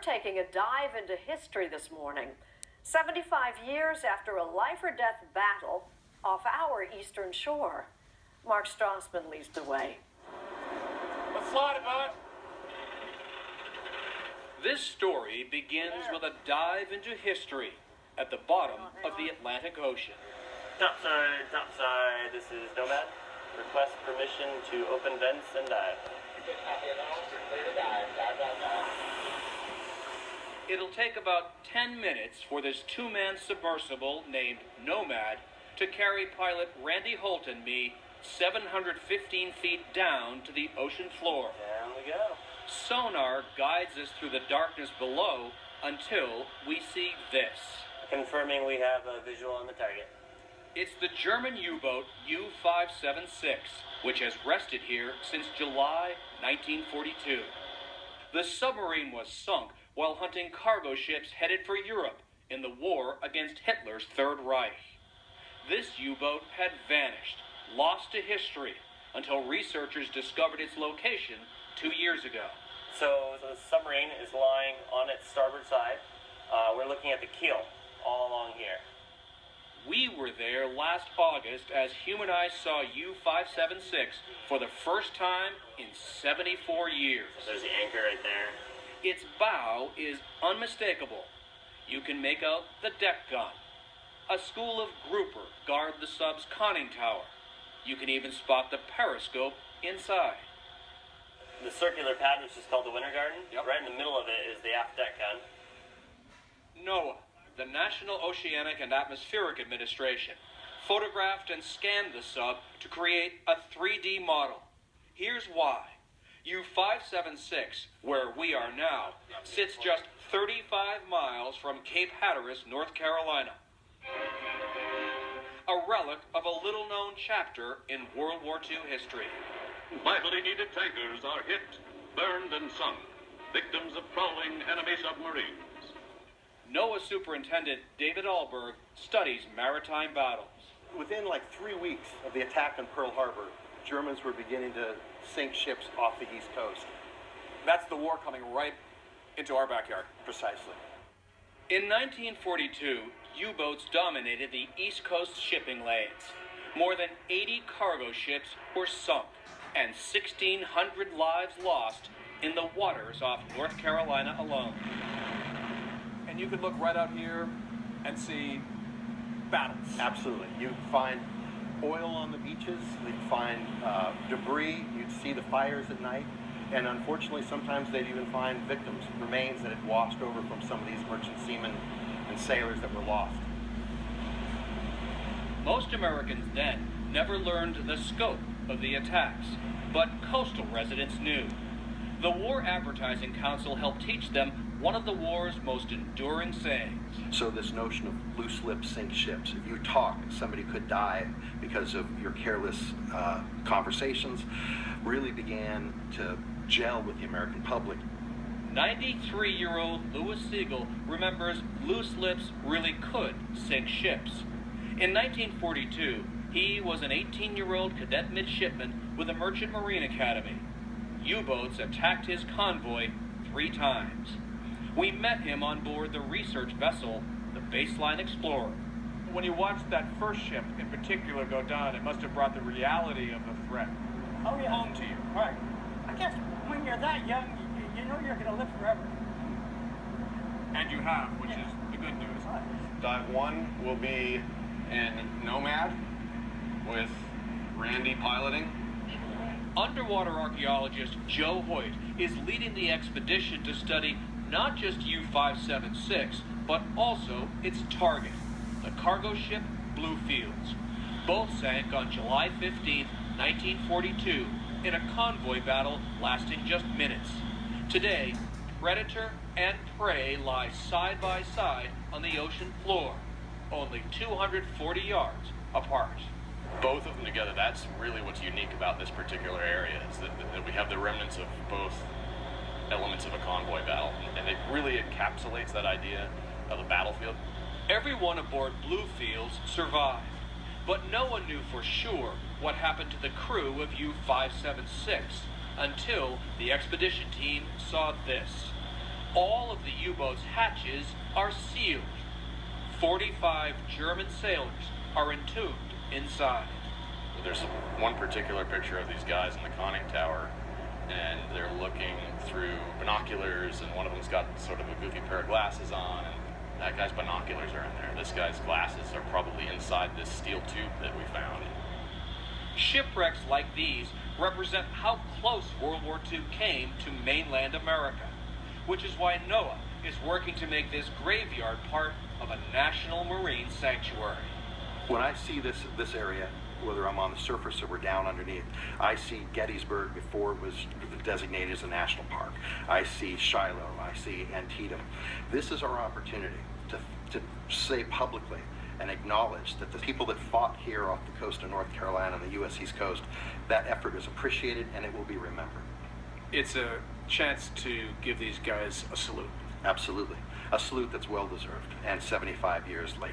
taking a dive into history this morning. 75 years after a life-or-death battle off our eastern shore. Mark Strassman leads the way. Let's slide it, bud. This story begins with a dive into history at the bottom of the Atlantic Ocean. Topside, topside, this is Nomad. Request permission to open vents and dive. It'll take about 10 minutes for this two-man submersible named Nomad to carry pilot Randy Holt and me 715 feet down to the ocean floor. Down we go. Sonar guides us through the darkness below until we see this. Confirming we have a visual on the target. It's the German U-boat U576, which has rested here since July 1942. The submarine was sunk while hunting cargo ships headed for Europe in the war against Hitler's Third Reich. This U-boat had vanished, lost to history, until researchers discovered its location 2 years ago. So the submarine is lying on its starboard side. We're looking at the keel all along here. We were there last August as human eyes saw U576 for the first time in 74 years. So there's the anchor right there. Its bow is unmistakable. You can make out the deck gun. A school of grouper guard the sub's conning tower. You can even spot the periscope inside. The circular pad, which is called the Winter Garden, Yep. right in the middle of it is the aft deck gun. NOAA, the National Oceanic and Atmospheric Administration, photographed and scanned the sub to create a 3D model. Here's why. U576, where we are now, sits just 35 miles from Cape Hatteras, North Carolina. A relic of a little-known chapter in World War II history. Vitally needed tankers are hit, burned, and sunk, victims of prowling enemy submarines. NOAA Superintendent David Alberg studies maritime battles. Within like 3 weeks of the attack on Pearl Harbor, Germans were beginning to sink ships off the East Coast. That's the war coming right into our backyard. Precisely. In 1942, U-boats dominated the East Coast shipping lanes. More than 80 cargo ships were sunk, and 1,600 lives lost in the waters off North Carolina alone. And you could look right out here and see battles. Absolutely. You'd find oil on the beaches, you'd find debris, you'd see the fires at night, and unfortunately sometimes they'd even find victims, remains that had washed over from some of these merchant seamen and sailors that were lost. Most Americans then never learned the scope of the attacks, but coastal residents knew. The War Advertising Council helped teach them one of the war's most enduring sayings. So this notion of loose lips sink ships, if you talk, somebody could die because of your careless conversations, really began to gel with the American public. 93-year-old Louis Siegel remembers loose lips really could sink ships. In 1942, he was an 18-year-old cadet midshipman with the Merchant Marine Academy. U-boats attacked his convoy 3 times. We met him on board the research vessel, the Baseline Explorer. When you watched that first ship in particular go down, it must have brought the reality of the threat home to you. Right. I guess when you're that young, you know you're going to live forever. And you have, which is the good news. Dive 1 will be in Nomad with Randy piloting. Underwater archaeologist Joe Hoyt is leading the expedition to study not just U576, but also its target, the cargo ship Bluefields. Both sank on July 15, 1942, in a convoy battle lasting just minutes. Today, predator and prey lie side by side on the ocean floor, only 240 yards apart. Both of them together, that's really what's unique about this particular area, is that we have the remnants of both elements of a convoy battle, and it really encapsulates that idea of a battlefield. Everyone aboard Bluefields survived, but no one knew for sure what happened to the crew of U576 until the expedition team saw this. All of the U-boat's hatches are sealed. 45 German sailors are entombed inside. There's one particular picture of these guys in the conning tower, and they're looking through binoculars, and one of them's got sort of a goofy pair of glasses on, and that guy's binoculars are in there. This guy's glasses are probably inside this steel tube that we found. Shipwrecks like these represent how close World War II came to mainland America, which is why NOAA is working to make this graveyard part of a national marine sanctuary. When I see this area, whether I'm on the surface or we're down underneath, I see Gettysburg before it was designated as a national park. I see Shiloh, I see Antietam. This is our opportunity to say publicly and acknowledge that the people that fought here off the coast of North Carolina and the U.S. East Coast, that effort is appreciated and it will be remembered. It's a chance to give these guys a salute. Absolutely. A salute that's well deserved and 75 years late.